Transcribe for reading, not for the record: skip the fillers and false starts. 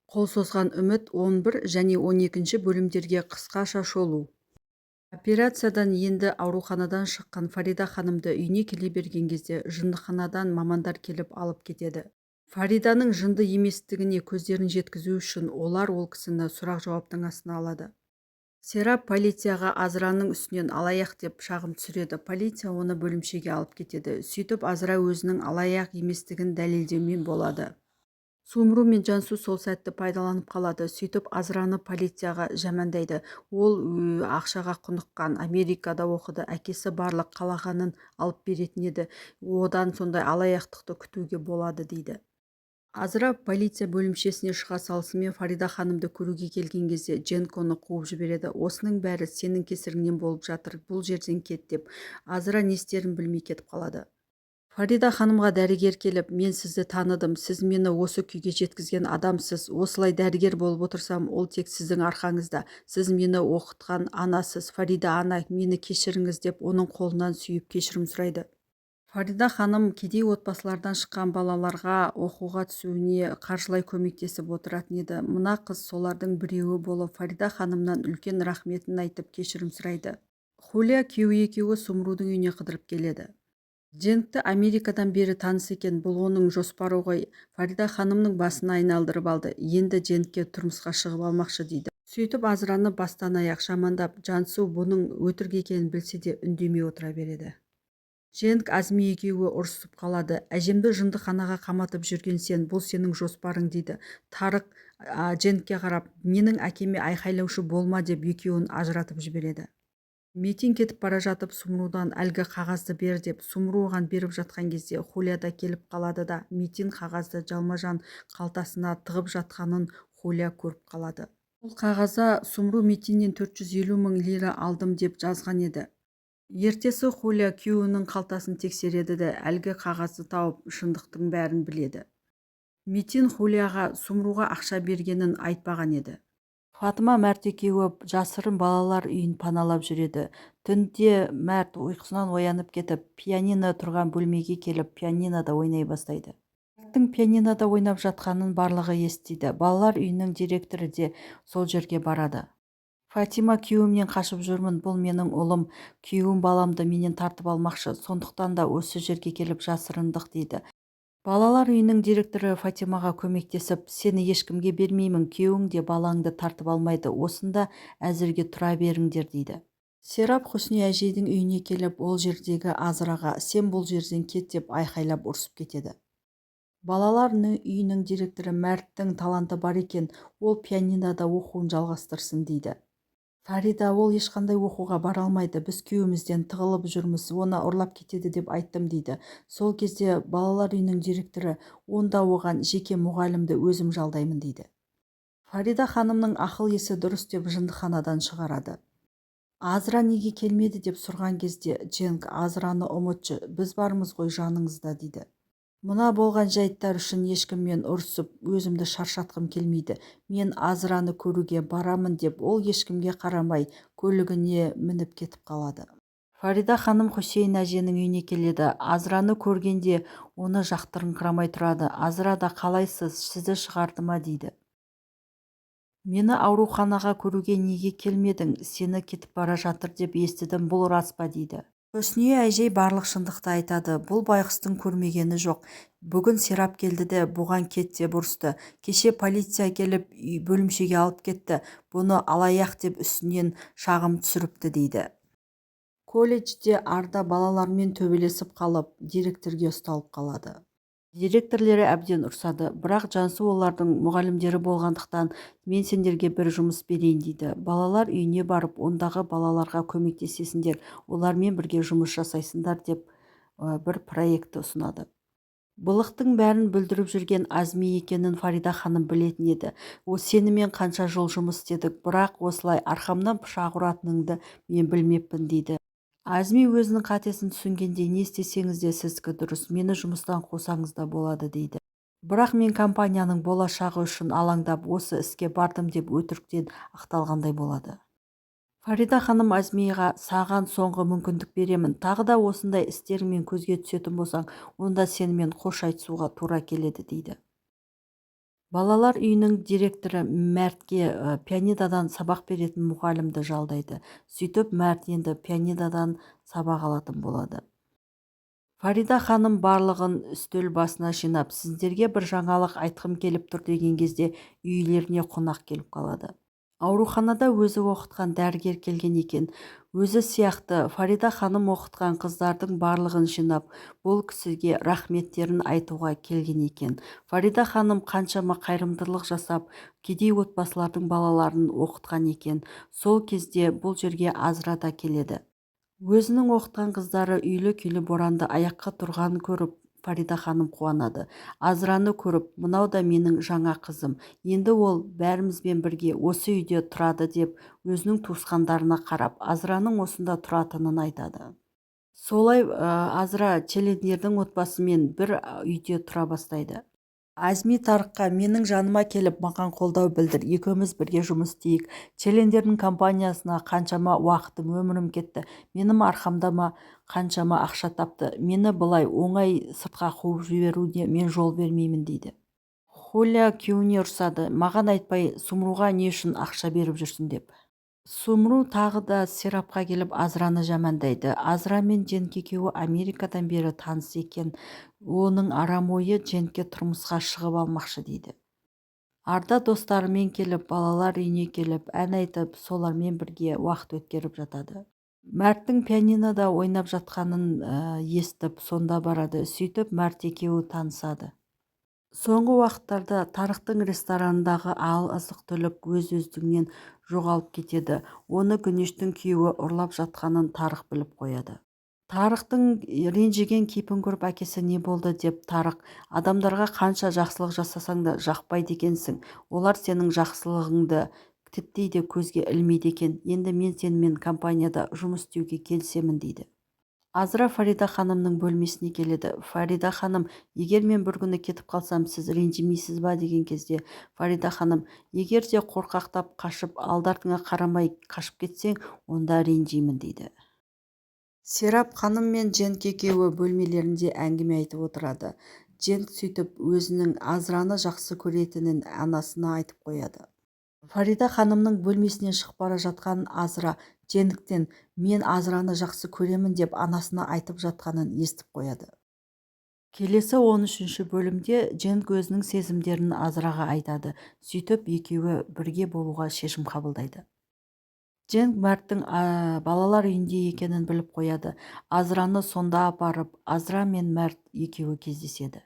Қол созған үміт 11 және 12 бөлімдерге қысқаша шолу. Операциядан енді ауруханадан шыққан Фарида ханымды үйіне келе берген кезде жындыханадан мамандар келіп алып кетеді. Фариданың жынды еместігіне көздерін жеткізу үшін олар ол кісіні сұрақ-жауаптың астына алады. Серап полицияға Азраның үстінен алаяқ деп шағым түсіреді. Полиция оны бөлімшеге алып кетеді. Сөйтіп Азра өзінің алаяқ еместігін дәлелдеумен болады. Сумру мен Жансу сол сәтті пайдаланып қалады. Сөйтіп Азраны полицияға жамандайды. Ол ақшаға құныққан, Америкада оқыды, әкесі барлық қалағанын алып беретін еді. Одан сондай алаяқтықты күтуге болады дейді. Азра полиция бөлімшесіне шыға салысымен Фарида ханымды көруге келген кезде Дженк оны қуып жібереді. Осының бәрі сенің кесіріңнен болып жатыр, бұл жерден кет деп. Азра не істерін білмей кетіп қалады. Фарида ханымға дәрігер келіп, мен сізді таныдым, сіз мені осы күйге жеткізген адамсыз, осылай дәрігер болып отырсам, ол тек сіздің арқаңызда, сіз мені оқытқан анасыз, Фарида ана, мені кешіріңіз деп оның қолынан сүйіп кешірім сұрайды. Фарида ханым кедей отбасылардан шыққан балаларға оқуға түсуіне қаржылай көмектесіп отыратын еді. Мына қыз солардың біреуі болып Фарида ханымнан үлкен рахметін айтып кешірім сұрайды. Хулия күйеуі екеуі Сумрудың үйіне қыдырып келеді. Дженкті Америкадан бері таныс екен, бұл оның жоспары ғой. Фарида ханымның басын айналдырып алды. Енді Дженкке тұрмысқа шығып алмақшы дейді. Сөйтіп Азраны бастан аяқ жамандап, Жансу бұның өтірік екенін білсе де үндемей отыра береді. Дженк Азми екеуі ұрысып қалады. Әжемді жындыханаға қаматып жүрген сен, бұл сенің жоспарың дейді. Тарық Дженкке қарап, менің әкеме айқайлаушы болма деп екеуін ажыратып жібереді. Митин кетіп бара жатып Сумрудан әлгі қағазды бер деп Сумру оған беріп жатқан кезде Хулия да келіп қалады да Митин қағазды жалма-жан қалтасына тығып жатқанын Хулия көріп қалады. Бұл қағазда Сумру Митиннен 450 мың лира алдым деп жазған еді. Ертесі Хулия күйеуінің қалтасын тексереді де әлгі қағазды тауып шындықтың бәрін біледі. Митин Хулияға Сумруға ақша бергенін айтпаған еді. Фатыма Мәрт екеуі жасырын балалар үйін паналап жүреді. Түнде Мәрт ұйқысынан оянып кетіп, пианино тұрған бөлмеге келіп, пианинода ойнай бастайды. Мәрттің пианинода ойнап жатқанын барлығы естиді. Балалар үйінің директоры де сол жерге барады. Фатима күйеуімнен қашып жүрмін, бұл менің ұлым, күйеуім баламды менен тартып алмақшы, сондықтан да осы жерге келіп жасырындық дейді. Балалар үйінің директоры Фатимаға көмектесіп, сені ешкімге бермеймін, күйеуің де балаңды тартып алмайды, осында әзірге тұра беріңдер дейді. Серап Хусни әжейдің үйіне келіп, ол жердегі Азраға, сен бұл жерден кет деп айқайлап ұрсып кетеді. Балалар үйінің директоры Мәрттің таланты бар екен, ол пианинода оқуын жалғастырсын дейді. Фарида, ол ешқандай оқуға бара алмайды, біз күйеуімізден тығылып жүрміз, оны ұрлап кетеді деп айттым дейді. Сол кезде балалар үйінің директоры, онда оған жеке мұғалімді өзім жалдаймын дейді. Фарида ханымның ақыл есі дұрыс деп жындыханадан шығарады. Азра неге келмеді деп сұрған кезде Дженк, Азраны ұмытшы, біз бармыз ғой жаныңызда дейді. Мына болған жайттар үшін ешкіммен ұрысып, өзімді шаршатқым келмейді. Мен Азраны көруге барамын деп, ол ешкімге қарамай, көлігіне мініп кетіп қалады. Фарида ханым Хусейн әженің үйіне келеді. Азраны көргенде оны жақтырыңқырамай тұрады. Азра да қалайсыз, сізді шығарды ма дейді. Мені ауруханаға көруге неге келмедің, сені кетіп бара жатыр деп естідім, бұл рас па дейді. Хөсния әжей барлық шындықты айтады. Бұл байғұстың көрмегені жоқ. Бүгін Серап келді де бұған кет деп ұрысты. Кеше полиция келіп бөлімшеге алып кетті. Бұны алаяқ деп үстінен шағым түсіріпті дейді. Колледжде Арда балалармен төбелесіп қалып, директорге ұсталып қалады. Директорлері әбден ұрсады, бірақ Жансу олардың мұғалімдері болғандықтан мен сендерге бір жұмыс берейін дейді. Балалар үйіне барып, ондағы балаларға көмектесесіңдер, олармен бірге жұмыс жасайсыңдар деп бір проекті ұсынады. Былықтың бәрін бүлдіріп жүрген Азми екенін Фарида ханым білетін еді. О, сенімен қанша жыл жұмыс істедік, бірақ осылай арқамнан пышақ ұратыныңды мен білмеппін дейді. Азми өзінің қатесін түсінгенде не істесеңіз де сіздікі дұрыс, мені жұмыстан қосаңыз да болады дейді. Бірақ мен компанияның болашағы үшін алаңдап осы іске бардым деп өтіріктен ақталғандай болады. Фарида ханым Азмиға, саған соңғы мүмкіндік беремін, тағы да осындай істеріңмен көзге түсетін болсаң, онда сенімен қош айтысуға тура келеді дейді. Балалар үйінің директоры Мәртке пианинодан сабақ беретін мұғалімді жалдайды. Сөйтіп Мәрт енді пианинодан сабақ алатын болады. Фарида ханым барлығын үстел басына жинап, сіздерге бір жаңалық айтқым келіп тұр деген кезде үйлеріне қонақ келіп қалады. Ауруханада өзі оқытқан дәрігер келген екен. Өзі сияқты Фарида ханым оқытқан қыздардың барлығын жинап, бұл кісіге рахметтерін айтуға келген екен. Фарида ханым қаншама қайырымдылық жасап, кедей отбасылардың балаларын оқытқан екен. Сол кезде бұл жерге Азра да келеді. Өзінің оқытқан қыздары үйлі-күйлі боранда аяққа тұрғанын көріп, Фарида ханым қуанады. Азраны көріп, мынау да менің жаңа қызым. Енді ол бәрімізбен бірге осы үйде тұрады деп, өзінің туысқандарына қарап, Азраның осында тұратынын айтады. Солай Азра Челендердің отбасымен бір үйде тұра бастайды. Азми Тарыққа менің жаныма келіп маған қолдау білдір, екеуміз бірге жұмыс істейік. Челендердің компаниясына қаншама уақытым, өмірім кетті. Менің арқамдама қаншама ақша тапты. Мені бұлай оңай сыртқа қуып жіберуіне мен жол бермеймін дейді. Хуля күйеуіне ұрсады. Маған айтпай Сумруға не үшін ақша беріп жүрсің деп. Сумру тағы да Серапқа келіп Азраны жамандайды. Азра мен Дженк екеуі Америкадан бері таныс екен. Оның арам ойы Дженкке тұрмысқа шығып алмақшы дейді. Арда достарымен келіп, балалар үйіне келіп, ән айтып, солармен бірге уақыт өткеріп жатады. Мәрттің пианинода ойнап жатқанын естіп, сонда барады. Сөйтіп Мәрт екеуі танысады. Соңғы уақыттарда Тарықтың ресторанындағы азық-түлік өз-өздігінен жоғалып кетеді. Оны Гүнештің күйеуі ұрлап жатқанын Тарық біліп қояды. Тарықтың ренжіген кейпін көріп әкесі не болды деп Тарық, адамдарға қанша жақсылық жасасаң да жақпайды екенсің. Олар сенің жақсылығыңды тіптей де көзге ілмейді екен. Енді мен сенімен компанияда жұмыс істеуге келісемін дейді. Азра Фарида ханымның бөлмесіне келеді. Фарида ханым, егер мен бір күні кетіп қалсам, сіз ренжімейсіз ба деген кезде, Фарида ханым, егер де қорқақтап қашып, алды-артыңа қарамай қашып кетсең, онда ренжимін дейді. Серап ханым мен Дженк екеуі бөлмелерінде әңгіме айтып отырады. Дженк сөйтіп өзінің Азраны жақсы көретінін анасына айтып қояды. Фарида ханымның бөлмесінен шығып бара жатқан Азра Дженктен мен Азраны жақсы көремін деп анасына айтып жатқанын естіп қояды. Келесі 13-ші бөлімде Дженк өзінің сезімдерін Азраға айтады. Сөйтіп екеуі бірге болуға шешім қабылдайды. Дженк Мәрттің балалар үйінде екенін біліп қояды. Азраны сонда апарып, Азра мен Мәрт екеуі кездеседі.